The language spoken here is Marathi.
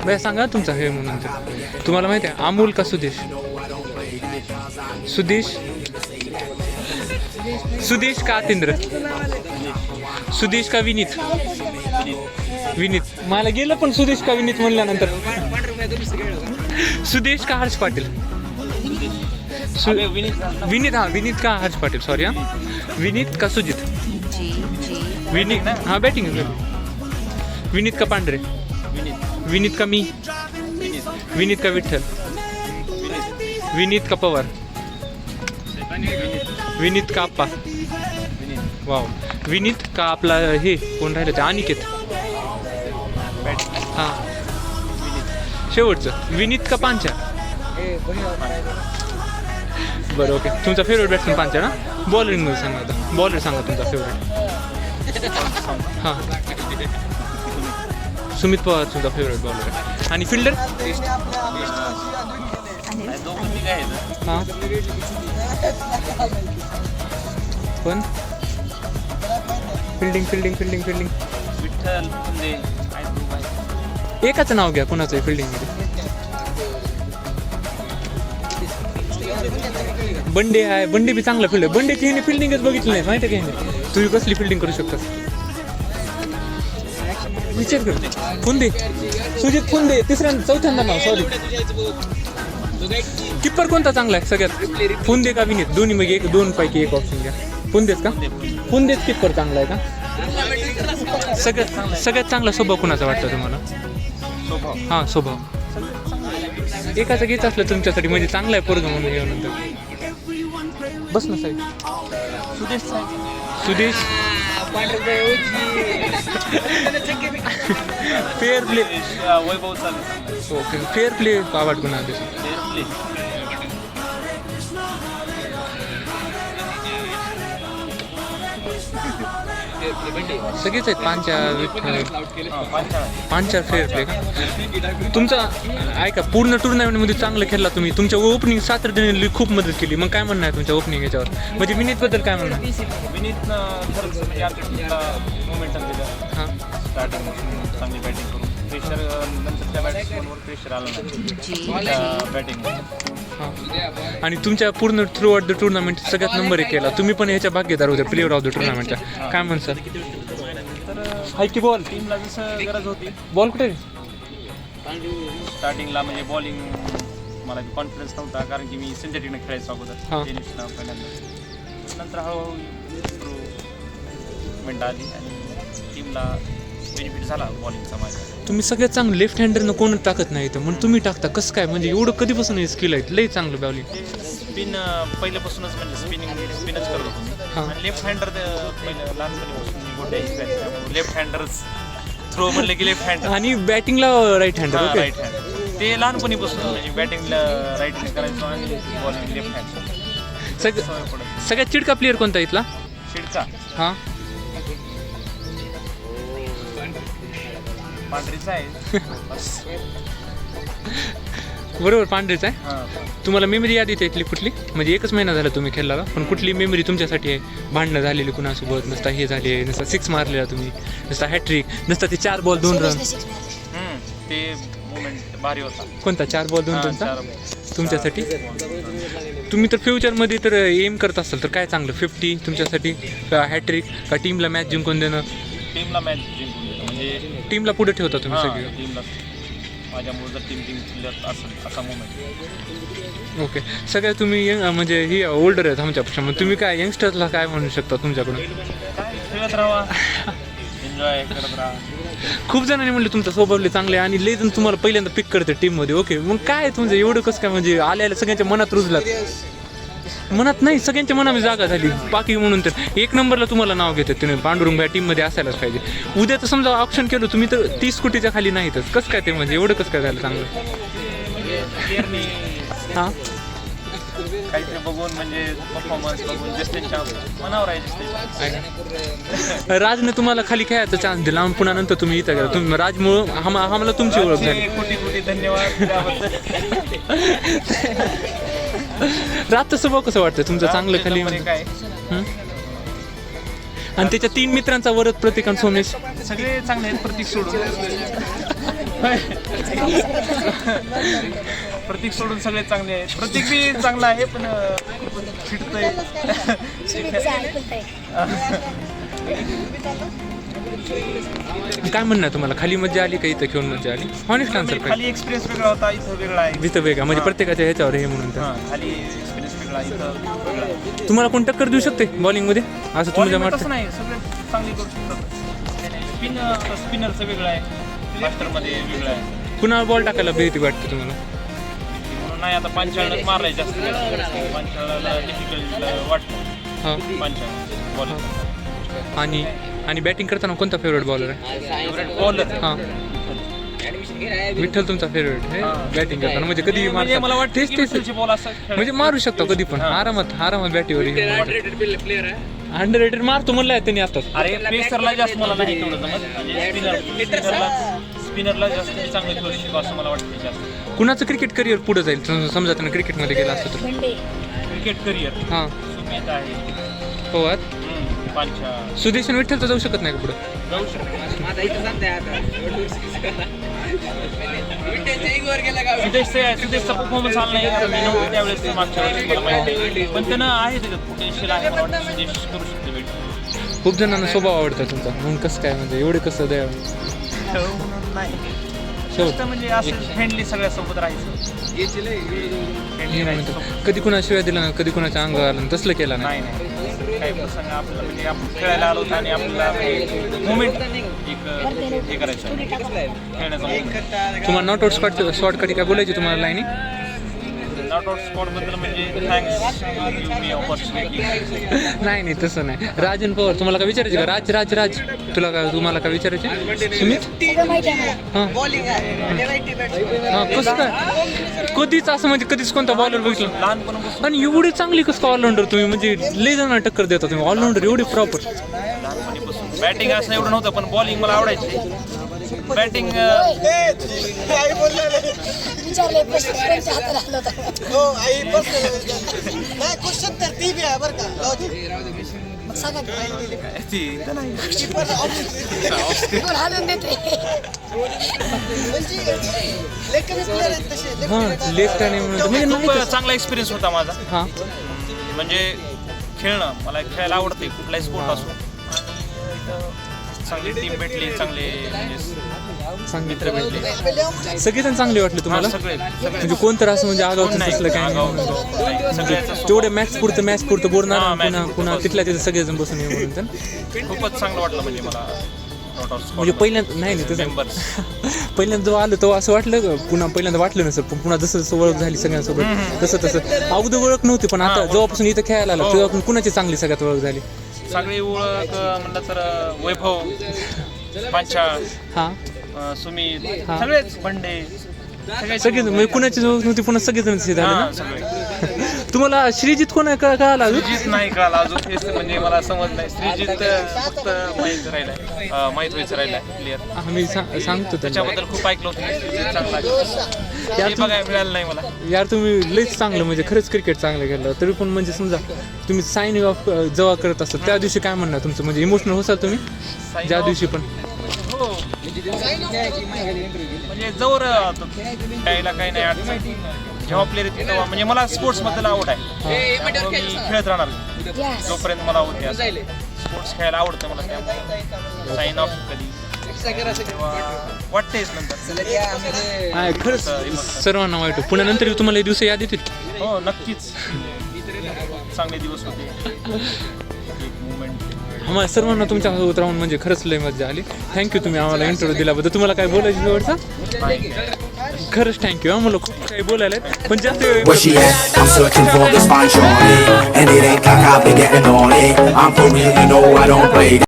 बरं सांगा तुमचा हे म्हणून तर तुम्हाला माहिती आहे अमोल का सुदेश? सुदेश सुदेश का अतिंद्र? सुदेश का विनीत? विनीत मला गेलं पण सुदेश का विनीत म्हणल्यानंतर सुदेश का हर्ष पाटील? विनीत हा विनीत का हर्ष पाटील सॉरी हा विनीत का सुजित? विनीत हा बॅटिंग विनीत का पांढरे? विनीत का मी? विनीत का विठ्ठल? विनीत का पवार? विनीत का आप्पा? वाव विनीत का आपला हे कोण राहिलं ते अनिकेत? हां शेवटचं विनीत का पांचा? बरं ओके तुमचा फेवरेट बॅट्समन पांचा ना? बॉलरमध्ये सांगा आता बॉलर सांगा तुमचा फेवरेट. हां सुमित पवार तुमचा फेवरेट बॉलर आहे आणि फिल्डर? हां पण फिल्डिंग फिल्डिंग फिल्डिंग फिल्डिंग एकाचं नाव घ्या कोणाचं फिल्डिंगमध्ये. बंडे आहे बंडे बी चांगला फिल्डर. बंडेची ह्याने फिल्डिंगच बघितली नाही माहिती आहे का? तुम्ही कसली फिल्डिंग करू शकता विचार कर. फुंदे सुजित फुंदे तिसऱ्यांदा चौथ्यांदा नाव सॉरी. किपर कोणता चांगला आहे सगळ्यात? फुंदे का विनीत? दोन्ही मग एक दोन पैकी एक ऑप्शन घ्या. फुंदेच का? फुंदेच किपर चांगला आहे का? सगळ्यात चांगला स्वभाव कुणाचा वाटतं तुम्हाला? हां स्वभाव एकाचं घ्यायचं असलं तुमच्यासाठी म्हणजे चांगला आहे पोरगं म्हणून घेऊन बस ना साहेब. सुदेश फेअर प्ले वैभव चालेल. ओके फेअर प्ले आवड गुन्हा सगळेच आहेत पांचा फेअर प्ले का तुमचा? ऐका पूर्ण टुर्नामेंटमध्ये चांगलं खेळला तुम्ही. तुमच्या ओपनिंग सातत्याने खूप मदत केली. मग काय म्हणणं आहे तुमच्या ओपनिंग याच्यावर म्हणजे विनीतबद्दल काय म्हणणं? विनीतनं खरंच म्हणजे आमच्या मोमेंटम दिलं. हां स्टार्टिंग चांगली बॅटिंग करून प्रेशर नंतर त्या बॅटिंगवर प्रेशर आलं नाही बॅटिंग. हां आणि तुमच्या पूर्ण थ्रू आउट द टुर्नामेंट सगळ्यात नंबर 1 केला तुम्ही पण ह्याच्या भागीदार होते प्लेअर ऑफ द टुर्नामेंटच्या. काय म्हण सर? हाय की बॉल टीमला जसं गरज होती. बॉल कुठे? स्टार्टिंगला म्हणजे बॉलिंग मला कॉन्फिडन्स नव्हता कारण की मी सिंथेटिकने खेळायचो अगोदर टेनिसला पहिल्यांदा. नंतर हळूहळू इम्प्रूव्हमेंट आली आणि टीमला बेनिफिट झाला बॉलिंगचा माझ्या. तुम्ही सगळ्यात चांगलं लेफ्ट हँडरनं कोण टाकत नाही तर म्हणून तुम्ही टाकता कसं काय म्हणजे एवढं कधीपासून स्किल आहे लई चांगलं बॉलिंग? स्पिन पहिल्यापासूनच म्हणजे स्पिनच करत होतो मी. आणि लेफ्ट हँडर पहिलं लहानपणीपासून मी गोट्या शिकायचं लेफ्ट हँडरच थ्रो म्हणलं की लेफ्ट हँडर आणि बॅटिंगला right hander. Okay right hand ते लहानपणीपासून म्हणजे बॅटिंगला राईट हँड करायचो आणि बॉलिंग लेफ्ट हँड. सगळ्यात चिडका प्लेअर कोणता इथला? शिडका हां पांढरीचा आहे बरोबर पांढरेच आहे. हां तुम्हाला मेमरी याद येते इथली कुठली म्हणजे एकच महिना झाला तुम्ही खेळला पण कुठली मेमरी तुमच्यासाठी आहे? भांडणं झालेली कुणासोबत नसता हे झाले नसता 6 मारलेला तुम्ही नसता हॅट्रिक नसता ते 4 बॉल 2 रन ते मोमेंट भारी होता. कोणता 4 बॉल 2 रनचा तुमच्यासाठी? तुम्ही तर फ्युचरमध्ये तर एम करत असाल तर काय चांगलं 50 तुमच्यासाठी का हॅट्रिक का टीमला मॅच जिंकून देणं? टीमला मॅच जिंकून देणं म्हणजे टीमला पुढे ठेवता तुम्ही सगळी. टीमला माझ्यामुळे जर टीम जिंकली असेल असा मोमेंट. ओके सगळ्या तुम्ही म्हणजे ही ओल्डर आहेत आमच्यापेक्षा मग तुम्ही काय यंगस्टर्सला काय म्हणू शकता तुमच्याकडून? काय खेळत राहा एन्जॉय करत राहा. खूप जणांनी म्हणले तुमचा स्वभाव चांगले आणि लय जण तुम्हाला पहिल्यांदा पिक करते टीममध्ये. ओके मग काय तुमचं एवढं कसं काय म्हणजे आल्याला सगळ्यांच्या मनात रुजलात? मनात नाही सगळ्यांच्या मनामध्ये जागा झाली बाकी म्हणून तर 1 नंबरला तुम्हाला नाव घेतात तुम्ही पांडुरंग या टीममध्ये असायलाच पाहिजे. उद्या तर समजा ऑप्शन केलं तुम्ही तर 30 कोटीच्या खाली नाहीतच कसं काय ते म्हणजे एवढं कसं काय झालं चांगलं? हां काहीतरी बघून म्हणजे परफॉर्मन्स बघून जस्टिनच्या मनावर आहे. राजने तुम्हाला खाली खेळायचा चान्स दिला पुन्हा नंतर तुम्ही इथं गेला तुम्ही राजमुळं आम्हाला तुमची ओळख झाली. कोटी कोटी धन्यवाद. रातचं स्वभाव कसं वाटतं तुमचं चांगलं खाली त्याच्यामध्ये काय हं? आणि त्याच्या 3 मित्रांचा वरद प्रतीक आणि सोमेश सगळे चांगले आहेत प्रतीक सोडून प्रतीक सोडून सगळे चांगले आहेत. प्रतीक बी चांगला आहे पण फिरतंय. काय म्हणणं तुम्हाला खाली मजा आली का इथं खेळून मजा आली हॉनेस्ट आन्सर पाहिजे खाली एक्सपिरियन्स वेगळा होता, इथं वेगळा आहे. इथं वेगळा म्हणजे प्रत्येकाच्या ह्याच्यावर हे म्हणून तर. खाली एक्सपिरियन्स वेगळा, इथं वेगळा आहे. तुम्हाला कोण टक्कर देऊ शकते बॉलिंगमध्ये असं तुमच्या Bowling वाटतं तसं नाही, सगळे चांगली करू शकतात. स्पिनरचं वेगळं आहे, मास्टरमध्ये वेगळं आहे. कुणाला बॉल टाकायला भीती वाटते तुम्हाला म्हणून नाही आता पांचाळ्यात मारलाय जास्त पांचाळ्याला डिफिकल्ट वाटतं. हां पांचाळ बॉलिंग आणि बॅटिंग करताना कोणता फेवरेट बॉलर आहे फेवरेट बॉलर हां विठ्ठल तुमचा फेवरेट आहे बॅटिंग करताना म्हणजे कधी म्हणजे मला वाटतं तेच की तेच विठ्ठलचे बॉल असं म्हणजे मारू शकतो कधी पण आरामात बॅटीवर अंडररेटेड मारतो म्हणलं त्यांनी आता अरे पेसरला जास्त मला नाही तेवढं जमत स्पिनरला जास्त चांगलं खेळू शकतो असं मला वाटतं जास्त. कुणाचं क्रिकेट करिअर पुढे जाईल समजा त्यांना क्रिकेटमध्ये गेला असतं तर क्रिकेट करिअर हां सुमित आहे पवार पांचा सुदेश आणि विठ्ठल तर जाऊ शकत नाही का पुढे जाऊ शकतो. सुदेशचा परफॉर्मन्स आला नाही कारण मी नव्हतो त्यावेळेस मागच्या वेळेस मला माहिती आहे. पण त्यानं आहे त्याच्यात पोटेन्शियल आहे मला वाटतं सुदेश करू शकतो वेट. खूप जणांना स्वभाव आवडतात तुमचा म्हणून कसं काय म्हणजे एवढे कसं द्या म्हणून नाही शेवट म्हणजे असं फ्रेंडली सगळ्यासोबत राहायचं. Friendly राहायचं. कधी कुणा शिवाय दिला ना कधी कुणाच्या अंगावर आलं तसलं केलं नाही नाही नाही काही प्रसंग आपलं म्हणजे आपण खेळायला आलो होतो आणि आपल्याला मोमेंट एक हे करायचं खेळण्याचा मोमेंट. तुम्हाला नॉट आउट शॉर्टकट काय बोलायची तुम्हाला लाईनी नॉट आउट स्पॉट बद्दल म्हणजे थँक्स गिव्ह मी ऑपॉर्च्युनिटी. नाही तसं नाही राजन पवार तुम्हाला काय विचारायचे का राज तुम्हाला काय विचारायचे सुमित हां कसं काय कधीच असं म्हणजे कधीच कोणता बॉलर बघितलं लहानपणापासून आणि एवढी चांगली कसं काय ऑलराऊंडर तुम्ही म्हणजे लय जणांना टक्कर देता तुम्ही ऑलराऊंडर एवढी प्रॉपर लहानपणीपासून बॅटिंग असं एवढं नव्हतं पण बॉलिंग मला आवडायची. बॅटिंग विचारले त्यांच्या हातात आलं होतं हो आई नाही क्वेश्चन तर ती बी आहे बरं का मग सांगा कोण हालून देते हां लेफ्ट आणि म्हणजे खूप चांगला एक्सपिरियन्स होता माझा. हां म्हणजे खेळणं मला खेळायला आवडते कुठलाही स्पोर्ट असो. चांगली टीम भेटली चांगले मित्र भेटले सगळेजण चांगले वाटले तुम्हाला सगळे म्हणजे कोणतं असं म्हणजे आगाव असलं काय नाही तेवढे मॅच पुरतं बोलणार पुन्हा तिथल्या तिथे सगळेजण बसून ये म्हणून तर खूपच चांगलं वाटलं म्हणजे मला म्हणजे पहिल्यांदा नाही तसं पहिल्यांदा जेव्हा आलं तेव्हा असं वाटलं पुन्हा पहिल्यांदा वाटलं नसं पण पुन्हा जसं ओळख झाली सगळ्यांसोबत तसं अगोदर ओळख नव्हती पण आता जेव्हापासून इथं खेळायला आलं तेव्हा कुणाची चांगली सगळ्यात ओळख झाली सगळी ओळख म्हणलं तर वैभव पांचाळ हां सुमित सगळेच बंडे सगळेच म्हणजे कुणाची ओळख नव्हती पुन्हा सगळेजण झाले ना सगळे. तुम्हाला श्रीजित कोण आहे का आला श्रीजित नाही कळाला अजून तेच म्हणजे मला समज नाही. श्रीजित फक्त माहीत राहिलाय माहीत व्हायचं राहिलाय प्लेअर. आम्ही सांगतो त्याच्याबद्दल खूप ऐकलं होतं श्रीजित चांगला आहे. बघायला मिळालं नाही मला. यार तुम्ही लईच चांगलं म्हणजे खरंच क्रिकेट चांगलं खेळलं तरी पण म्हणजे समजा तुम्ही साईन ऑफ जेव्हा करत असता त्या दिवशी काय म्हणणार तुमचं म्हणजे इमोशनल होसाल तुम्ही ज्या दिवशी पण हो म्हणजे जवळ प्यायला काही नाही अडचण जेव्हा प्लेअर येते तेव्हा म्हणजे मला स्पोर्ट्स बद्दल आवड आहे त्यामुळे मी खेळत राहणार जोपर्यंत मला होते स्पोर्ट्स खेळायला आवडतं मला त्यामुळे साईन ऑफ कधी वाटतेच नंतर खरंच सर्वांना वाईट पुन्हा नंतर तुम्हाला दिवस याद येतील हो नक्कीच चांगले दिवस होते आम्हाला सर्वांना तुमच्या सोबत राहून म्हणजे खरंच लय मजा आली थँक्यू तुम्ही आम्हाला इंटरव्ह्यू दिल्याबद्दल तुम्हाला काय बोलायचं शेवटचा खरंच थँक्यू आम्हाला खूप काही बोलायला पण जास्त Where she at? I'm searching for the spine shorty, and it ain't like I've been getting on it. I'm for real, you know I don't play.